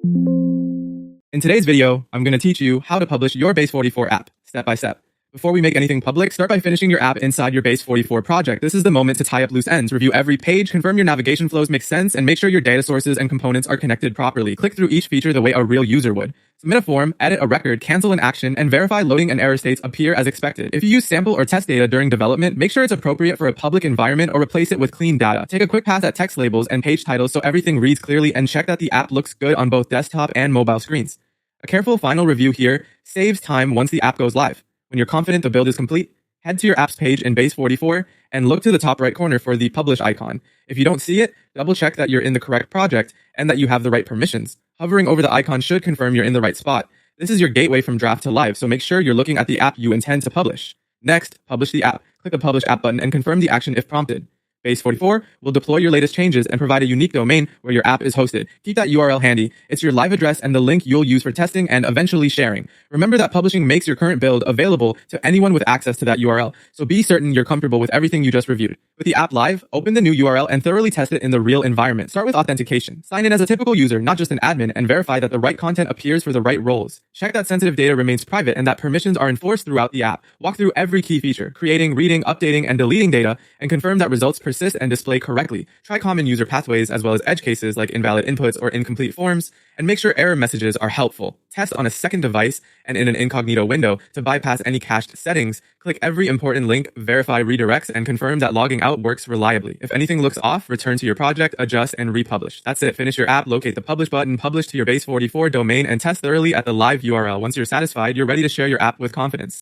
In today's video, I'm going to teach you how to publish your Base44 app, step by step. Before we make anything public, start by finishing your app inside your Base44 project. This is the moment to tie up loose ends, review every page, confirm your navigation flows make sense, and make sure your data sources and components are connected properly. Click through each feature the way a real user would. Submit a form, edit a record, cancel an action, and verify loading and error states appear as expected. If you use sample or test data during development, make sure it's appropriate for a public environment or replace it with clean data. Take a quick pass at text labels and page titles so everything reads clearly, and check that the app looks good on both desktop and mobile screens. A careful final review here saves time once the app goes live. When you're confident the build is complete, head to your apps page in Base44 and look to the top right corner for the publish icon. If you don't see it, double check that you're in the correct project and that you have the right permissions. Hovering over the icon should confirm you're in the right spot. This is your gateway from draft to live, so make sure you're looking at the app you intend to publish. Next, publish the app. Click the Publish App button and confirm the action if prompted. Base44 will deploy your latest changes and provide a unique domain where your app is hosted. Keep that URL handy. It's your live address and the link you'll use for testing and eventually sharing. Remember that publishing makes your current build available to anyone with access to that URL, so be certain you're comfortable with everything you just reviewed. With the app live, open the new URL and thoroughly test it in the real environment. Start with authentication. Sign in as a typical user, not just an admin, and verify that the right content appears for the right roles. Check that sensitive data remains private and that permissions are enforced throughout the app. Walk through every key feature, creating, reading, updating, and deleting data, and confirm that results persist and display correctly. Try common user pathways as well as edge cases like invalid inputs or incomplete forms, and make sure error messages are helpful. Test on a second device and in an incognito window to bypass any cached settings. Click every important link, verify redirects, and confirm that logging out works reliably. If anything looks off, return to your project, adjust, and republish. That's it. Finish your app, locate the publish button, publish to your Base44 domain, and test thoroughly at the live URL. Once you're satisfied, you're ready to share your app with confidence.